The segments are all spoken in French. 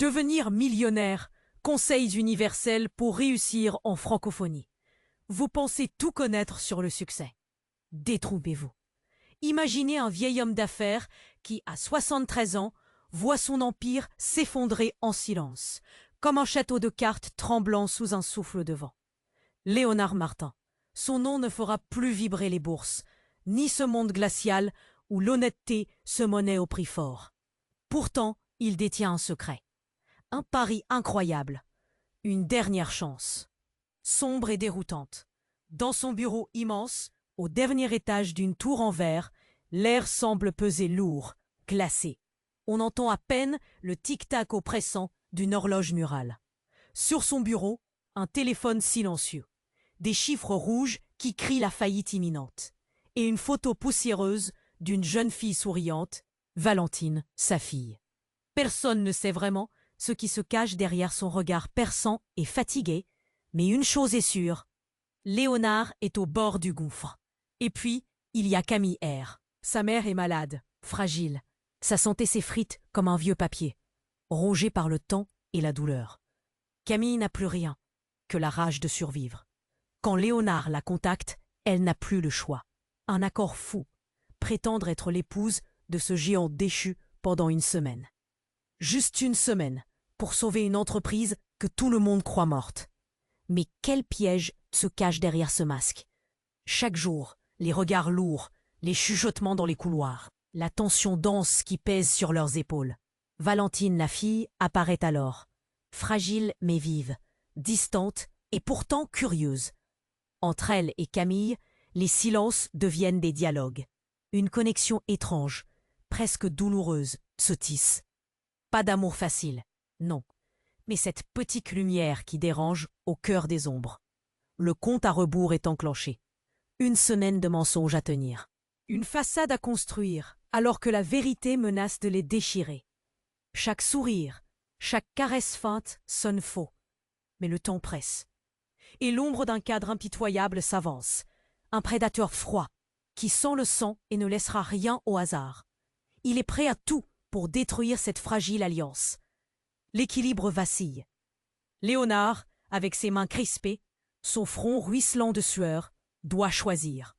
Devenir millionnaire, conseils universels pour réussir en francophonie. Vous pensez tout connaître sur le succès. Détrompez-vous. Imaginez un vieil homme d'affaires qui, à 73 ans, voit son empire s'effondrer en silence, comme un château de cartes tremblant sous un souffle de vent. Léonard Martin. Son nom ne fera plus vibrer les bourses, ni ce monde glacial où l'honnêteté se monnaie au prix fort. Pourtant, il détient un secret. Un pari incroyable. Une dernière chance. Sombre et déroutante. Dans son bureau immense, au dernier étage d'une tour en verre, l'air semble peser lourd, glacé. On entend à peine le tic-tac oppressant d'une horloge murale. Sur son bureau, un téléphone silencieux. Des chiffres rouges qui crient la faillite imminente. Et une photo poussiéreuse d'une jeune fille souriante, Valentine, sa fille. Personne ne sait vraiment ce qui se cache derrière son regard perçant et fatigué, mais une chose est sûre, Léonard est au bord du gouffre. Et puis, il y a Camille R. Sa mère est malade, fragile. Sa santé s'effrite comme un vieux papier, rongé par le temps et la douleur. Camille n'a plus rien que la rage de survivre. Quand Léonard la contacte, elle n'a plus le choix. Un accord fou, prétendre être l'épouse de ce géant déchu pendant une semaine. Juste une semaine, pour sauver une entreprise que tout le monde croit morte. Mais quel piège se cache derrière ce masque? Chaque jour, les regards lourds, les chuchotements dans les couloirs, la tension dense qui pèse sur leurs épaules. Valentine, la fille, apparaît alors, fragile mais vive, distante et pourtant curieuse. Entre elle et Camille, les silences deviennent des dialogues. Une connexion étrange, presque douloureuse, se tisse. Pas d'amour facile, non, mais cette petite lumière qui dérange au cœur des ombres. Le compte à rebours est enclenché. Une semaine de mensonges à tenir. Une façade à construire, alors que la vérité menace de les déchirer. Chaque sourire, chaque caresse feinte sonne faux. Mais le temps presse. Et l'ombre d'un cadre impitoyable s'avance. Un prédateur froid, qui sent le sang et ne laissera rien au hasard. Il est prêt à tout pour détruire cette fragile alliance. L'équilibre vacille. Léonard, avec ses mains crispées, son front ruisselant de sueur, doit choisir.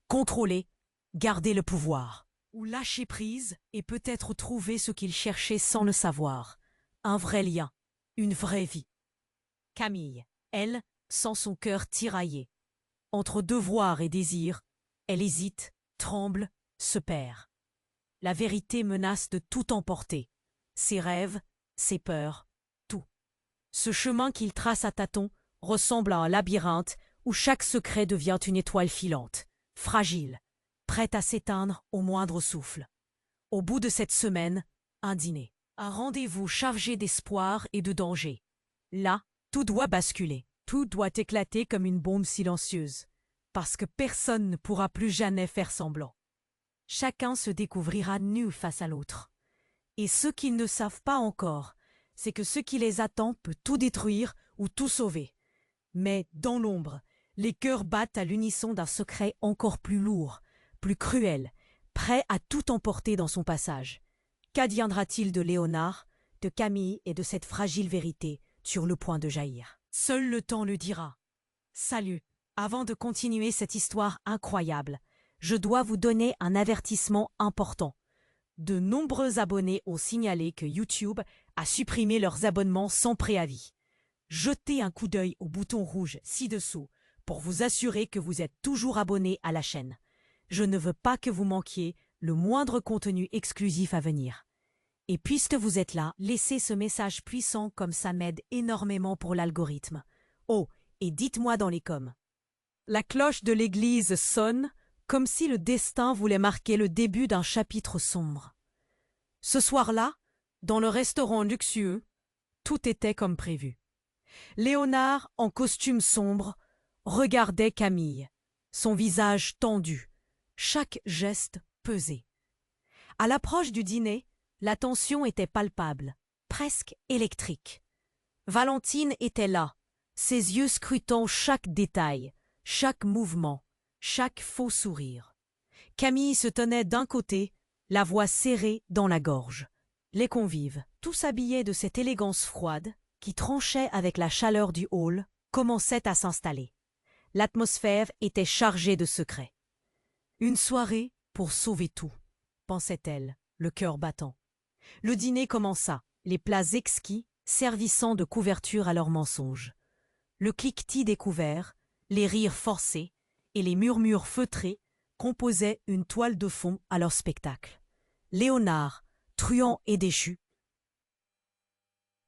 Contrôler, garder le pouvoir. Ou lâcher prise et peut-être trouver ce qu'il cherchait sans le savoir. Un vrai lien, une vraie vie. Camille, elle, sent son cœur tiraillé. Entre devoir et désir, elle hésite, tremble, se perd. La vérité menace de tout emporter. Ses rêves, ses peurs, tout. Ce chemin qu'il trace à tâtons ressemble à un labyrinthe où chaque secret devient une étoile filante, fragile, prête à s'éteindre au moindre souffle. Au bout de cette semaine, un dîner. Un rendez-vous chargé d'espoir et de danger. Là, tout doit basculer. Tout doit éclater comme une bombe silencieuse. Parce que personne ne pourra plus jamais faire semblant. Chacun se découvrira nu face à l'autre. Et ce qu'ils ne savent pas encore, c'est que ce qui les attend peut tout détruire ou tout sauver. Mais, dans l'ombre, les cœurs battent à l'unisson d'un secret encore plus lourd, plus cruel, prêt à tout emporter dans son passage. Qu'adviendra-t-il de Léonard, de Camille et de cette fragile vérité sur le point de jaillir? Seul le temps le dira. Salut. Avant de continuer cette histoire incroyable, je dois vous donner un avertissement important. De nombreux abonnés ont signalé que YouTube a supprimé leurs abonnements sans préavis. Jetez un coup d'œil au bouton rouge ci-dessous pour vous assurer que vous êtes toujours abonné à la chaîne. Je ne veux pas que vous manquiez le moindre contenu exclusif à venir. Et puisque vous êtes là, laissez ce message puissant comme ça m'aide énormément pour l'algorithme. Oh, et dites-moi dans les coms. La cloche de l'église sonne comme si le destin voulait marquer le début d'un chapitre sombre. Ce soir-là, dans le restaurant luxueux, tout était comme prévu. Léonard, en costume sombre, regardait Camille, son visage tendu, chaque geste pesé. À l'approche du dîner, la tension était palpable, presque électrique. Valentine était là, ses yeux scrutant chaque détail, chaque mouvement, chaque faux sourire. Camille se tenait d'un côté, la voix serrée dans la gorge. Les convives, tous habillés de cette élégance froide, qui tranchait avec la chaleur du hall, commençaient à s'installer. L'atmosphère était chargée de secrets. Une soirée pour sauver tout, pensait-elle, le cœur battant. Le dîner commença, les plats exquis servissant de couverture à leurs mensonges. Le cliquetis des couverts, les rires forcés et les murmures feutrés composaient une toile de fond à leur spectacle. Léonard, truand et déchu,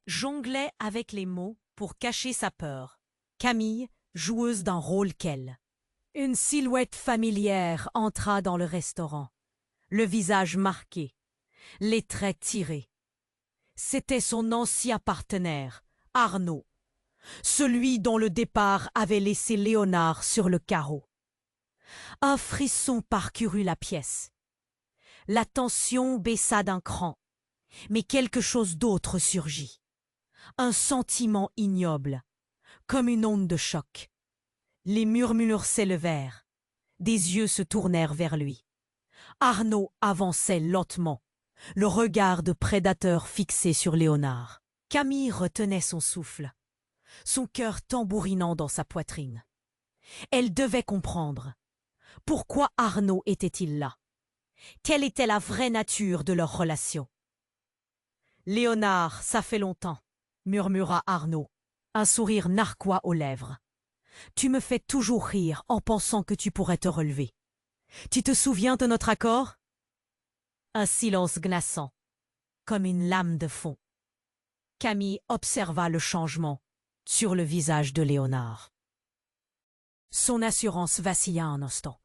jonglait avec les mots pour cacher sa peur. Camille, joueuse d'un rôle qu'elle. Une silhouette familière entra dans le restaurant, le visage marqué, les traits tirés. C'était son ancien partenaire, Arnaud, celui dont le départ avait laissé Léonard sur le carreau. Un frisson parcourut la pièce. La tension baissa d'un cran, mais quelque chose d'autre surgit. Un sentiment ignoble, comme une onde de choc. Les murmures s'élevèrent. Des yeux se tournèrent vers lui. Arnaud avançait lentement, le regard de prédateur fixé sur Léonard. Camille retenait son souffle, son cœur tambourinant dans sa poitrine. Elle devait comprendre. Pourquoi Arnaud était-il là? Quelle était la vraie nature de leur relation? Léonard, ça fait longtemps, murmura Arnaud, un sourire narquois aux lèvres. Tu me fais toujours rire en pensant que tu pourrais te relever. Tu te souviens de notre accord? Un silence glaçant, comme une lame de fond. Camille observa le changement sur le visage de Léonard. Son assurance vacilla un instant.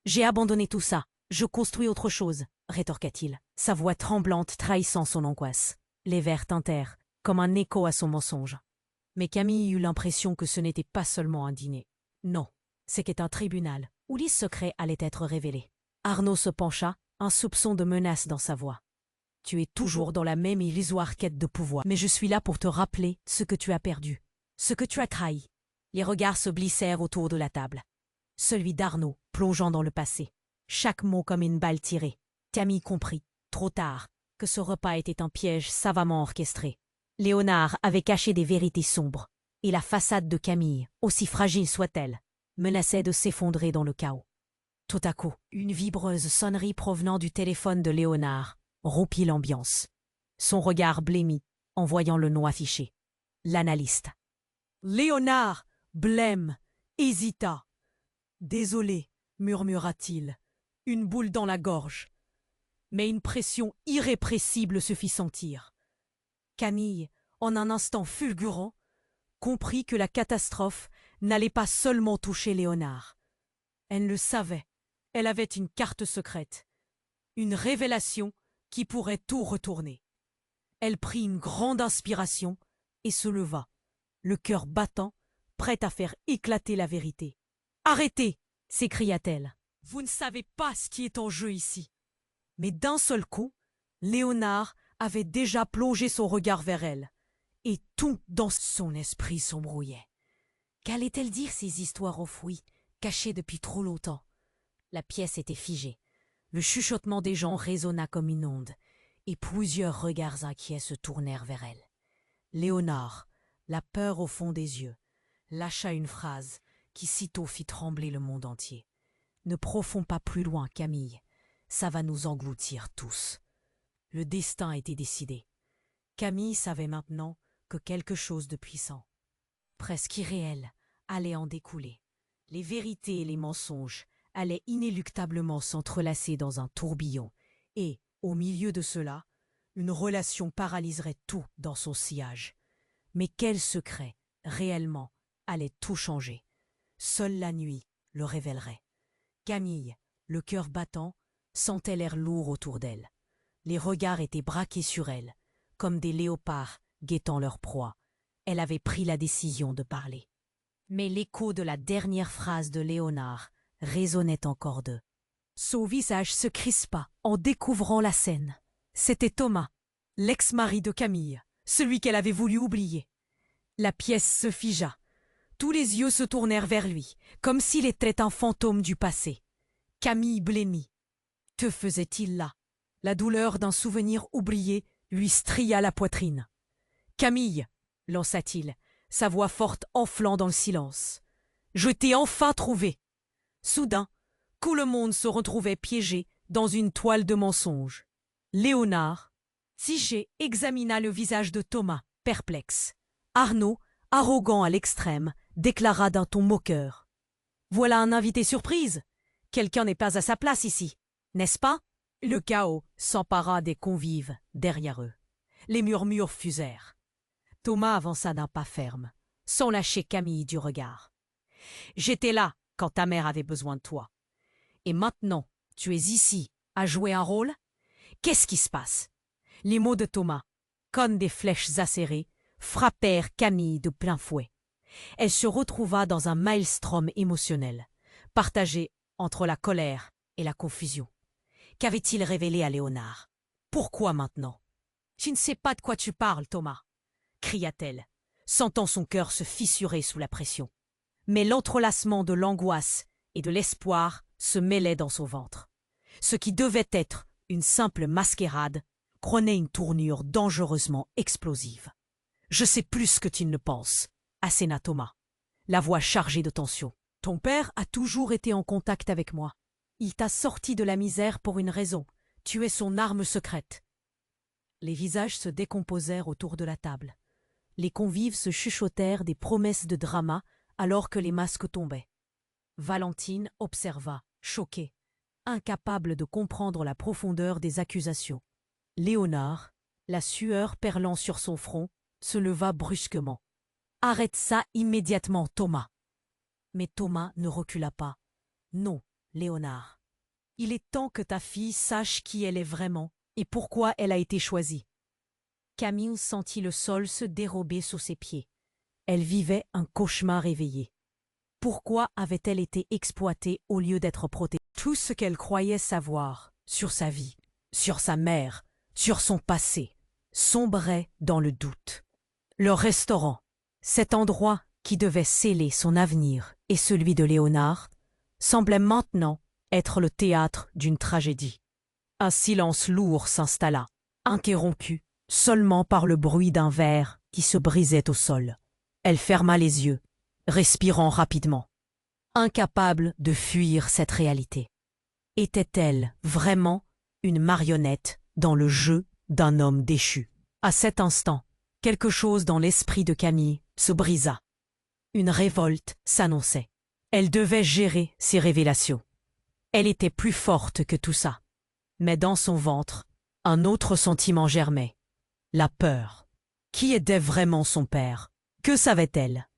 J'ai abandonné tout ça, je construis autre chose, rétorqua-t-il, sa voix tremblante trahissant son angoisse. Les vers tintèrent, comme un écho à son mensonge. Mais Camille eut l'impression que ce n'était pas seulement un dîner. Non, c'était un tribunal, où les secrets allaient être révélés. Arnaud se pencha, un soupçon de menace dans sa voix. Tu es toujours dans la même illusoire quête de pouvoir, mais je suis là pour te rappeler ce que tu as perdu, ce que tu as trahi. Les regards se glissèrent autour de la table. Celui d'Arnaud, plongeant dans le passé. Chaque mot comme une balle tirée. Camille comprit, trop tard, que ce repas était un piège savamment orchestré. Léonard avait caché des vérités sombres, et la façade de Camille, aussi fragile soit-elle, menaçait de s'effondrer dans le chaos. Tout à coup, une vibreuse sonnerie provenant du téléphone de Léonard rompit l'ambiance. Son regard blêmit en voyant le nom affiché. L'analyste. Léonard, blême, hésita. « Désolé, murmura-t-il, une boule dans la gorge. » Mais une pression irrépressible se fit sentir. Camille, en un instant fulgurant, comprit que la catastrophe n'allait pas seulement toucher Léonard. Elle le savait, elle avait une carte secrète, une révélation qui pourrait tout retourner. Elle prit une grande inspiration et se leva, le cœur battant, prête à faire éclater la vérité. « Arrêtez !» s'écria-t-elle. « Vous ne savez pas ce qui est en jeu ici. » Mais d'un seul coup, Léonard avait déjà plongé son regard vers elle, et tout dans son esprit s'embrouillait. Qu'allait-elle dire ces histoires enfouies, cachées depuis trop longtemps? La pièce était figée. Le chuchotement des gens résonna comme une onde, et plusieurs regards inquiets se tournèrent vers elle. Léonard, la peur au fond des yeux, lâcha une phrase qui sitôt fit trembler le monde entier. « Ne profonds pas plus loin, Camille. Ça va nous engloutir tous. » Le destin était décidé. Camille savait maintenant que quelque chose de puissant, presque irréel, allait en découler. Les vérités et les mensonges allaient inéluctablement s'entrelacer dans un tourbillon, et, au milieu de cela, une relation paralyserait tout dans son sillage. Mais quel secret, réellement, allait tout changer? Seule la nuit le révélerait. Camille, le cœur battant, sentait l'air lourd autour d'elle. Les regards étaient braqués sur elle, comme des léopards guettant leur proie. Elle avait pris la décision de parler. Mais l'écho de la dernière phrase de Léonard résonnait encore d'eux. Son visage se crispa en découvrant la scène. C'était Thomas, l'ex-mari de Camille, celui qu'elle avait voulu oublier. La pièce se figea. Tous les yeux se tournèrent vers lui, comme s'il était un fantôme du passé. Camille blêmit. Que faisait-il là? La douleur d'un souvenir oublié lui stria la poitrine. « Camille !» lança-t-il, sa voix forte enflant dans le silence. « Je t'ai enfin trouvé !» Soudain, tout le monde se retrouvait piégé dans une toile de mensonges. Léonard, Tiché examina le visage de Thomas, perplexe. Arnaud, arrogant à l'extrême, déclara d'un ton moqueur. « Voilà un invité surprise. Quelqu'un n'est pas à sa place ici, n'est-ce pas ?» Le chaos s'empara des convives derrière eux. Les murmures fusèrent. Thomas avança d'un pas ferme, sans lâcher Camille du regard. « J'étais là quand ta mère avait besoin de toi. Et maintenant, tu es ici à jouer un rôle ? Qu'est-ce qui se passe ?» Les mots de Thomas, comme des flèches acérées, frappèrent Camille de plein fouet. Elle se retrouva dans un maelstrom émotionnel, partagé entre la colère et la confusion. Qu'avait-il révélé à Léonard? Pourquoi maintenant? « Je ne sais pas de quoi tu parles, Thomas, » cria-t-elle, sentant son cœur se fissurer sous la pression. Mais l'entrelacement de l'angoisse et de l'espoir se mêlait dans son ventre. Ce qui devait être une simple mascarade prenait une tournure dangereusement explosive. « Je sais plus que tu ne le penses, » asséna Thomas, la voix chargée de tension. « Ton père a toujours été en contact avec moi. Il t'a sorti de la misère pour une raison. Tu es son arme secrète. » Les visages se décomposèrent autour de la table. Les convives se chuchotèrent des promesses de drama alors que les masques tombaient. Valentine observa, choquée, incapable de comprendre la profondeur des accusations. Léonard, la sueur perlant sur son front, se leva brusquement. « Arrête ça immédiatement, Thomas !» Mais Thomas ne recula pas. « Non, Léonard. Il est temps que ta fille sache qui elle est vraiment et pourquoi elle a été choisie. » Camille sentit le sol se dérober sous ses pieds. Elle vivait un cauchemar éveillé. Pourquoi avait-elle été exploitée au lieu d'être protégée? Tout ce qu'elle croyait savoir sur sa vie, sur sa mère, sur son passé, sombrait dans le doute. Le restaurant, cet endroit qui devait sceller son avenir et celui de Léonard, semblait maintenant être le théâtre d'une tragédie. Un silence lourd s'installa, interrompu seulement par le bruit d'un verre qui se brisait au sol. Elle ferma les yeux, respirant rapidement, incapable de fuir cette réalité. Était-elle vraiment une marionnette dans le jeu d'un homme déchu? À cet instant, quelque chose dans l'esprit de Camille se brisa. Une révolte s'annonçait. Elle devait gérer ces révélations. Elle était plus forte que tout ça. Mais dans son ventre, un autre sentiment germait. La peur. Qui était vraiment son père? Que savait-elle?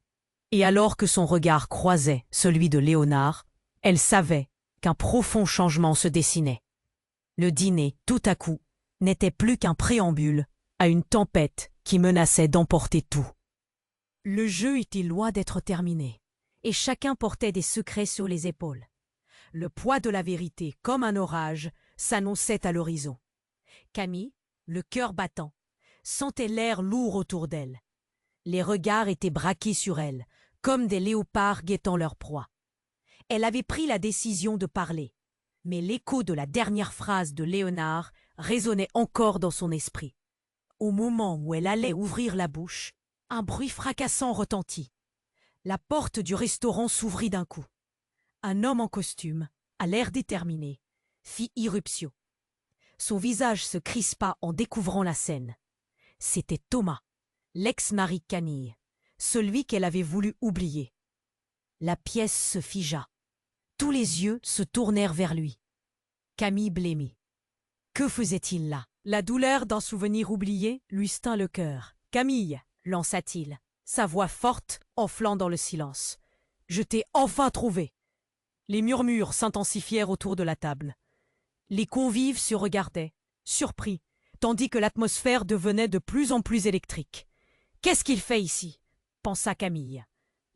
Et alors que son regard croisait celui de Léonard, elle savait qu'un profond changement se dessinait. Le dîner, tout à coup, n'était plus qu'un préambule à une tempête qui menaçait d'emporter tout. Le jeu était loin d'être terminé, et chacun portait des secrets sur les épaules. Le poids de la vérité, comme un orage, s'annonçait à l'horizon. Camille, le cœur battant, sentait l'air lourd autour d'elle. Les regards étaient braqués sur elle, comme des léopards guettant leur proie. Elle avait pris la décision de parler, mais l'écho de la dernière phrase de Léonard résonnait encore dans son esprit. Au moment où elle allait ouvrir la bouche, un bruit fracassant retentit. La porte du restaurant s'ouvrit d'un coup. Un homme en costume, à l'air déterminé, fit irruption. Son visage se crispa en découvrant la scène. C'était Thomas, l'ex-mari de Camille, celui qu'elle avait voulu oublier. La pièce se figea. Tous les yeux se tournèrent vers lui. Camille blêmit. Que faisait-il là? La douleur d'un souvenir oublié lui tint le cœur. « Camille !» lança-t-il, sa voix forte enflant dans le silence. « Je t'ai enfin trouvé !» Les murmures s'intensifièrent autour de la table. Les convives se regardaient, surpris, tandis que l'atmosphère devenait de plus en plus électrique. « Qu'est-ce qu'il fait ici ?» pensa Camille,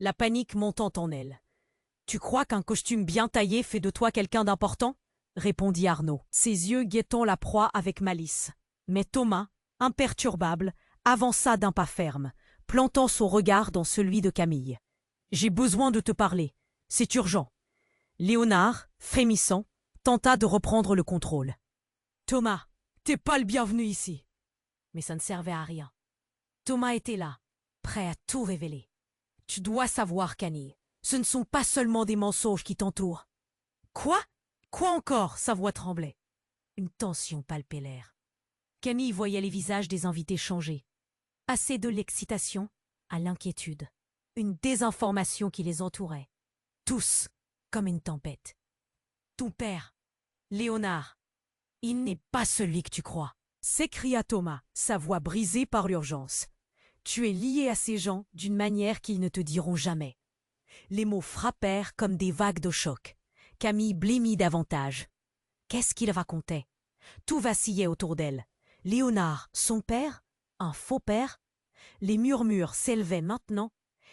la panique montant en elle. « Tu crois qu'un costume bien taillé fait de toi quelqu'un d'important ?» répondit Arnaud, ses yeux guettant la proie avec malice. Mais Thomas, imperturbable, avança d'un pas ferme, plantant son regard dans celui de Camille. « J'ai besoin de te parler. C'est urgent. » Léonard, frémissant, tenta de reprendre le contrôle. « Thomas, t'es pas le bienvenu ici. » Mais ça ne servait à rien. Thomas était là, prêt à tout révéler. Tu dois savoir, Camille, ce ne sont pas seulement des mensonges qui t'entourent. Quoi? Quoi encore? Sa voix tremblait. Une tension palpait l'air. Camille voyait les visages des invités changer. Passer de l'excitation à l'inquiétude. Une désinformation qui les entourait. Tous, comme une tempête. Ton père, Léonard, il n'est pas celui que tu crois, s'écria Thomas, sa voix brisée par l'urgence. Tu es lié à ces gens d'une manière qu'ils ne te diront jamais. Les mots frappèrent comme des vagues de choc. Camille blêmit davantage. Qu'est-ce qu'il racontait? Tout vacillait autour d'elle. Léonard, son père? Un faux père? Les murmures s'élevaient maintenant.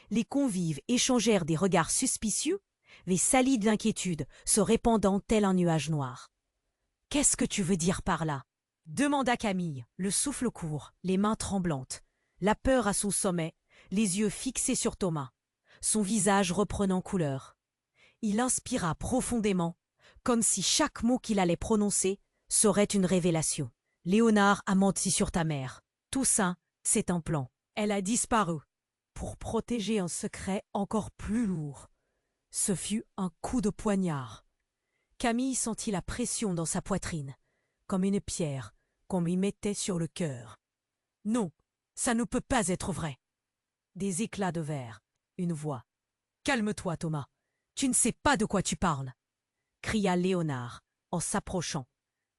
Les convives échangèrent des regards suspicieux, les salides d'inquiétude se répandant tel un nuage noir. « Qu'est-ce que tu veux dire par là ?» demanda Camille, le souffle court, les mains tremblantes, la peur à son sommet, les yeux fixés sur Thomas, son visage reprenant couleur. Il inspira profondément, comme si chaque mot qu'il allait prononcer serait une révélation. « Léonard a menti sur ta mère. Tout ça, c'est un plan. Elle a disparu pour protéger un secret encore plus lourd. » Ce fut un coup de poignard. Camille sentit la pression dans sa poitrine, comme une pierre qu'on lui mettait sur le cœur. « Non, ça ne peut pas être vrai. » Des éclats de verre, une voix. « Calme-toi, Thomas, tu ne sais pas de quoi tu parles !» cria Léonard en s'approchant,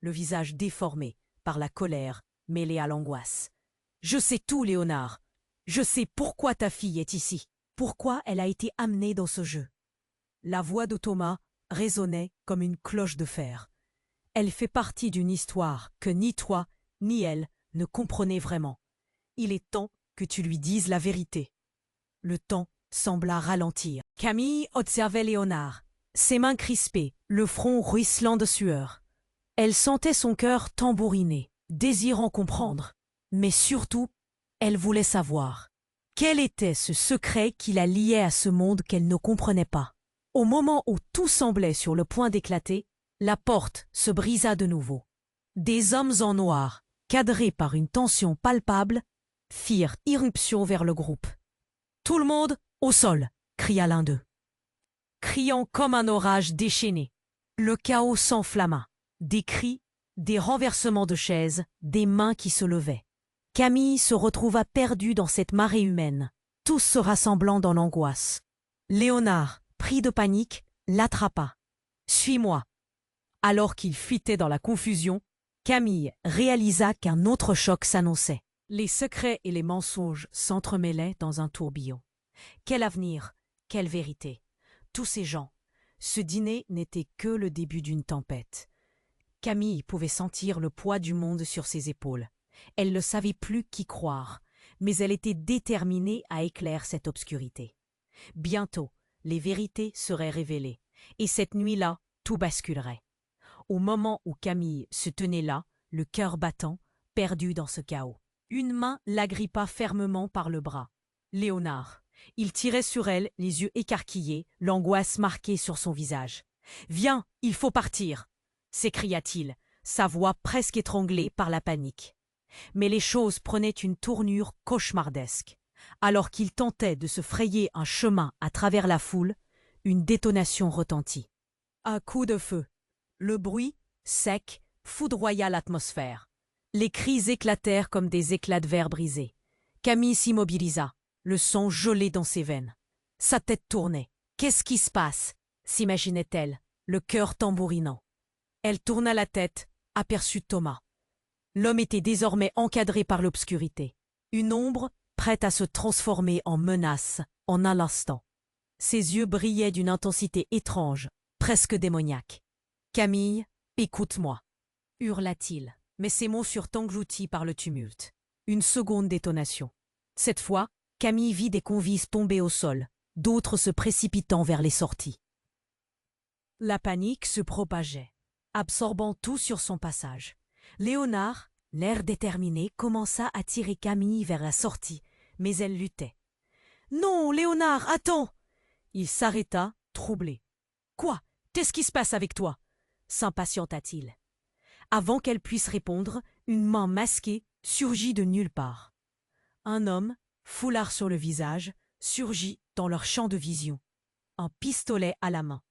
le visage déformé par la colère mêlée à l'angoisse. « Je sais tout, Léonard. Je sais pourquoi ta fille est ici, pourquoi elle a été amenée dans ce jeu. » La voix de Thomas résonnait comme une cloche de fer. Elle fait partie d'une histoire que ni toi ni elle ne comprenaient vraiment. Il est temps que tu lui dises la vérité. Le temps sembla ralentir. Camille observait Léonard, ses mains crispées, le front ruisselant de sueur. Elle sentait son cœur tambouriner, désirant comprendre. Mais surtout, elle voulait savoir. Quel était ce secret qui la liait à ce monde qu'elle ne comprenait pas? Au moment où tout semblait sur le point d'éclater, la porte se brisa de nouveau. Des hommes en noir, cadrés par une tension palpable, firent irruption vers le groupe. « Tout le monde au sol !» cria l'un d'eux. Criant comme un orage déchaîné, le chaos s'enflamma. Des cris, des renversements de chaises, des mains qui se levaient. Camille se retrouva perdue dans cette marée humaine, tous se rassemblant dans l'angoisse. Léonard, pris de panique, l'attrapa. « Suis-moi !» Alors qu'il fuitait dans la confusion, Camille réalisa qu'un autre choc s'annonçait. Les secrets et les mensonges s'entremêlaient dans un tourbillon. Quel avenir, quelle vérité! Tous ces gens. Ce dîner n'était que le début d'une tempête. Camille pouvait sentir le poids du monde sur ses épaules. Elle ne savait plus qui croire, mais elle était déterminée à éclairer cette obscurité. Bientôt, les vérités seraient révélées, et cette nuit-là, tout basculerait. Au moment où Camille se tenait là, le cœur battant, perdue dans ce chaos, une main l'agrippa fermement par le bras. Léonard. Il tirait sur elle, les yeux écarquillés, l'angoisse marquée sur son visage. « Viens, il faut partir !» s'écria-t-il, sa voix presque étranglée par la panique. Mais les choses prenaient une tournure cauchemardesque. Alors qu'il tentait de se frayer un chemin à travers la foule, une détonation retentit. Un coup de feu. Le bruit, sec, foudroya l'atmosphère. Les cris éclatèrent comme des éclats de verre brisés. Camille s'immobilisa, le sang gelé dans ses veines. Sa tête tournait. « Qu'est-ce qui se passe ?» s'imaginait-elle, le cœur tambourinant. Elle tourna la tête, aperçut Thomas. L'homme était désormais encadré par l'obscurité. Une ombre prête à se transformer en menace en un instant. Ses yeux brillaient d'une intensité étrange, presque démoniaque. « Camille, écoute-moi !» hurla-t-il, mais ses mots furent engloutis par le tumulte. Une seconde détonation. Cette fois, Camille vit des convives tomber au sol, d'autres se précipitant vers les sorties. La panique se propageait, absorbant tout sur son passage. Léonard, l'air déterminé, commença à tirer Camille vers la sortie, mais elle luttait. « Non, Léonard, attends !» Il s'arrêta, troublé. « Quoi? Qu'est-ce qui se passe avec toi ?» s'impatienta-t-il. Avant qu'elle puisse répondre, une main masquée surgit de nulle part. Un homme, foulard sur le visage, surgit dans leur champ de vision, un pistolet à la main.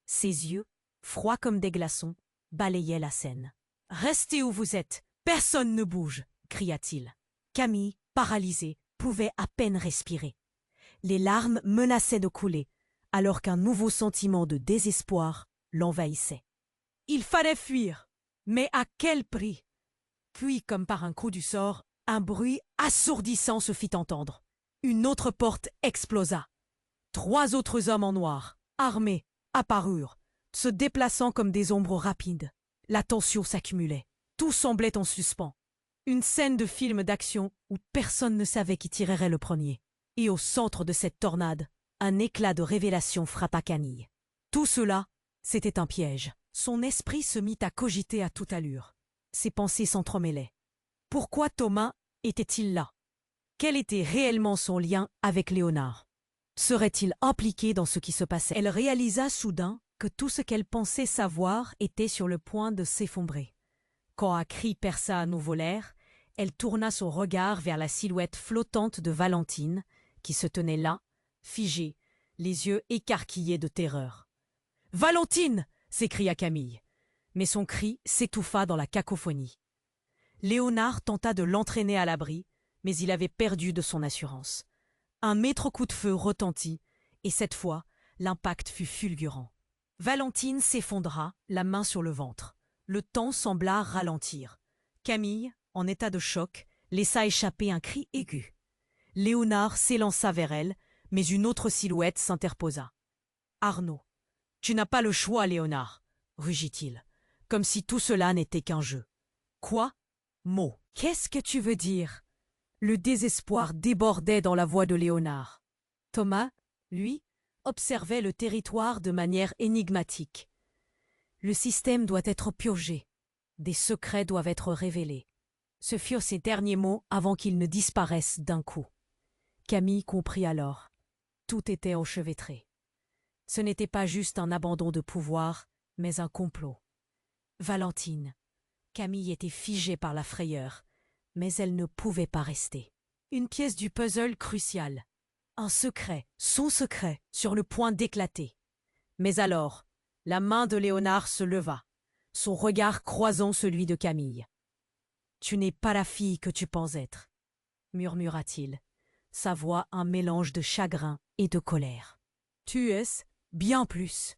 Ses yeux, froids comme des glaçons, balayaient la scène. « Restez où vous êtes, personne ne bouge !» cria-t-il. Camille, paralysée, pouvait à peine respirer. Les larmes menaçaient de couler, alors qu'un nouveau sentiment de désespoir l'envahissait. Il fallait fuir, mais à quel prix? Puis, comme par un coup du sort, un bruit assourdissant se fit entendre. Une autre porte explosa. 3 autres hommes en noir, armés, apparurent, se déplaçant comme des ombres rapides. La tension s'accumulait. Tout semblait en suspens. Une scène de film d'action où personne ne savait qui tirerait le premier. Et au centre de cette tornade, un éclat de révélation frappa Camille. Tout cela, c'était un piège. Son esprit se mit à cogiter à toute allure. Ses pensées s'entremêlaient. Pourquoi Thomas était-il là? Quel était réellement son lien avec Léonard? Serait-il impliqué dans ce qui se passait? Elle réalisa soudain que tout ce qu'elle pensait savoir était sur le point de s'effondrer. Quand un cri perça à nouveau l'air, elle tourna son regard vers la silhouette flottante de Valentine, qui se tenait là, figée, les yeux écarquillés de terreur. « Valentine !» s'écria Camille. Mais son cri s'étouffa dans la cacophonie. Léonard tenta de l'entraîner à l'abri, mais il avait perdu de son assurance. Un maître-coup de feu retentit, et cette fois, l'impact fut fulgurant. Valentine s'effondra, la main sur le ventre. Le temps sembla ralentir. Camille, en état de choc, laissa échapper un cri aigu. Léonard s'élança vers elle, mais une autre silhouette s'interposa. « Arnaud, tu n'as pas le choix, Léonard !» rugit-il, comme si tout cela n'était qu'un jeu. « Quoi ? Mot. Qu'est-ce que tu veux dire ?» Le désespoir débordait dans la voix de Léonard. Thomas, lui, observait le territoire de manière énigmatique. Le système doit être purgé. Des secrets doivent être révélés. Ce furent ses derniers mots avant qu'ils ne disparaissent d'un coup. Camille comprit alors. Tout était enchevêtré. Ce n'était pas juste un abandon de pouvoir, mais un complot. Valentine. Camille était figée par la frayeur, mais elle ne pouvait pas rester. Une pièce du puzzle cruciale. Un secret, son secret, sur le point d'éclater. Mais alors, la main de Léonard se leva, son regard croisant celui de Camille. « Tu n'es pas la fille que tu penses être », murmura-t-il, sa voix un mélange de chagrin et de colère. « Tu es bien plus. »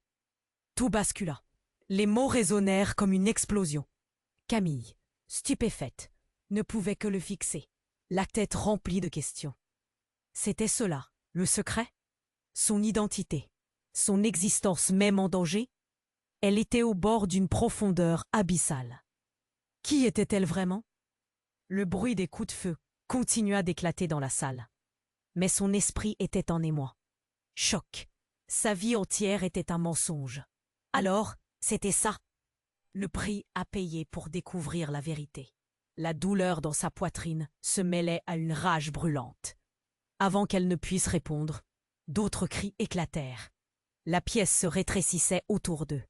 Tout bascula. Les mots résonnèrent comme une explosion. Camille, stupéfaite, ne pouvait que le fixer, la tête remplie de questions. C'était cela, le secret? Son identité? Son existence même en danger? Elle était au bord d'une profondeur abyssale. Qui était-elle vraiment? Le bruit des coups de feu continua d'éclater dans la salle. Mais son esprit était en émoi. Choc. Sa vie entière était un mensonge. Alors, c'était ça. Le prix à payer pour découvrir la vérité. La douleur dans sa poitrine se mêlait à une rage brûlante. Avant qu'elle ne puisse répondre, d'autres cris éclatèrent. La pièce se rétrécissait autour d'eux,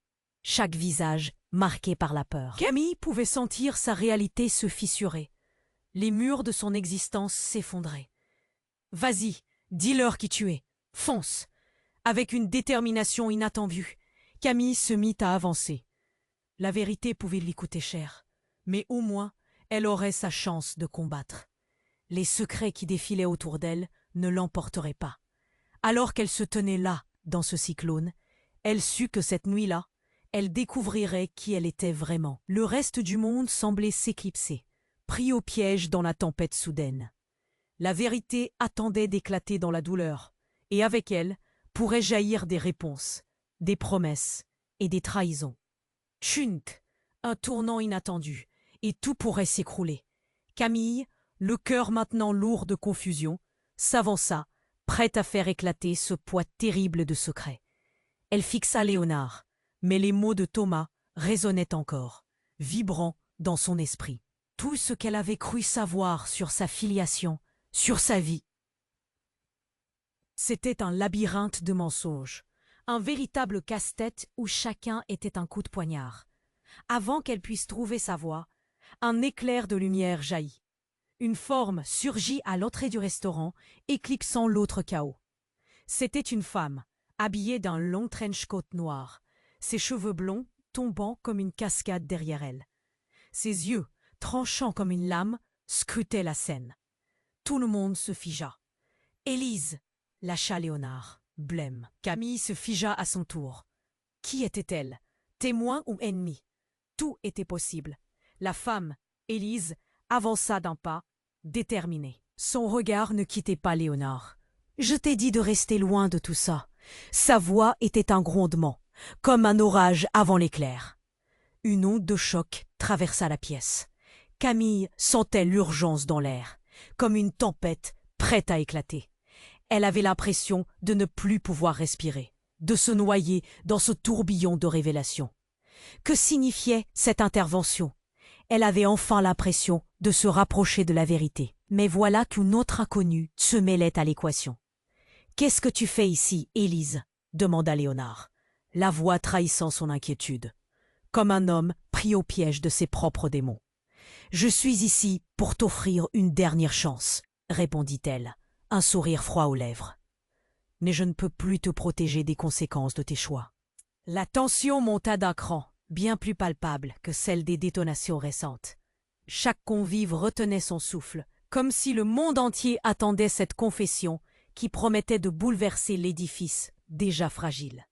chaque visage marqué par la peur. Camille pouvait sentir sa réalité se fissurer. Les murs de son existence s'effondraient. « Vas-y, dis-leur qui tu es. Fonce !» Avec une détermination inattendue, Camille se mit à avancer. La vérité pouvait lui coûter cher, mais au moins, elle aurait sa chance de combattre. Les secrets qui défilaient autour d'elle ne l'emporteraient pas. Alors qu'elle se tenait là, dans ce cyclone, elle sut que cette nuit-là, elle découvrirait qui elle était vraiment. Le reste du monde semblait s'éclipser, pris au piège dans la tempête soudaine. La vérité attendait d'éclater dans la douleur, et avec elle pourraient jaillir des réponses, des promesses et des trahisons. Tchunk! Un tournant inattendu, et tout pourrait s'écrouler. Camille, le cœur maintenant lourd de confusion, s'avança, prête à faire éclater ce poids terrible de secrets. Elle fixa Léonard, mais les mots de Thomas résonnaient encore, vibrant dans son esprit. Tout ce qu'elle avait cru savoir sur sa filiation, sur sa vie. C'était un labyrinthe de mensonges, un véritable casse-tête où chacun était un coup de poignard. Avant qu'elle puisse trouver sa voie, un éclair de lumière jaillit. Une forme surgit à l'entrée du restaurant, éclipsant l'autre chaos. C'était une femme, habillée d'un long trench coat noir, ses cheveux blonds tombant comme une cascade derrière elle. Ses yeux, tranchants comme une lame, scrutaient la scène. Tout le monde se figea. Élise lâcha Léonard, blême. Camille se figea à son tour. Qui était-elle? Témoin ou ennemi? Tout était possible. La femme, Élise, avança d'un pas, déterminée. Son regard ne quittait pas Léonard. « Je t'ai dit de rester loin de tout ça. » Sa voix était un grondement, comme un orage avant l'éclair. Une onde de choc traversa la pièce. Camille sentait l'urgence dans l'air, comme une tempête prête à éclater. Elle avait l'impression de ne plus pouvoir respirer, de se noyer dans ce tourbillon de révélations. Que signifiait cette intervention? Elle avait enfin l'impression de se rapprocher de la vérité. Mais voilà qu'une autre inconnue se mêlait à l'équation. « Qu'est-ce que tu fais ici, Élise ?» demanda Léonard, la voix trahissant son inquiétude, comme un homme pris au piège de ses propres démons. « Je suis ici pour t'offrir une dernière chance, » répondit-elle, un sourire froid aux lèvres. « Mais je ne peux plus te protéger des conséquences de tes choix. » La tension monta d'un cran, bien plus palpable que celle des détonations récentes. Chaque convive retenait son souffle, comme si le monde entier attendait cette confession qui promettait de bouleverser l'édifice déjà fragile.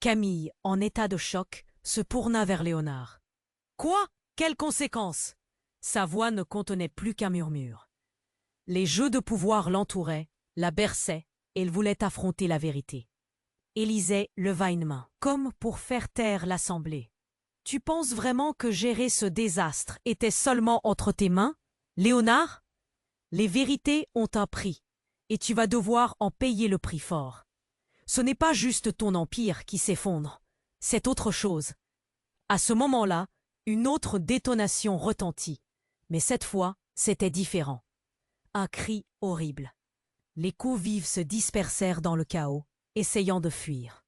Camille, en état de choc, se tourna vers Léonard. « Quoi? Quelles conséquences ?» Sa voix ne contenait plus qu'un murmure. Les jeux de pouvoir l'entouraient, la berçaient, et il voulait affronter la vérité. Élisée leva une main, comme pour faire taire l'assemblée. « Tu penses vraiment que gérer ce désastre était seulement entre tes mains, Léonard? Les vérités ont un prix, et tu vas devoir en payer le prix fort. Ce n'est pas juste ton empire qui s'effondre, c'est autre chose. » À ce moment-là, une autre détonation retentit, mais cette fois, c'était différent. Un cri horrible. Les convives se dispersèrent dans le chaos, essayant de fuir.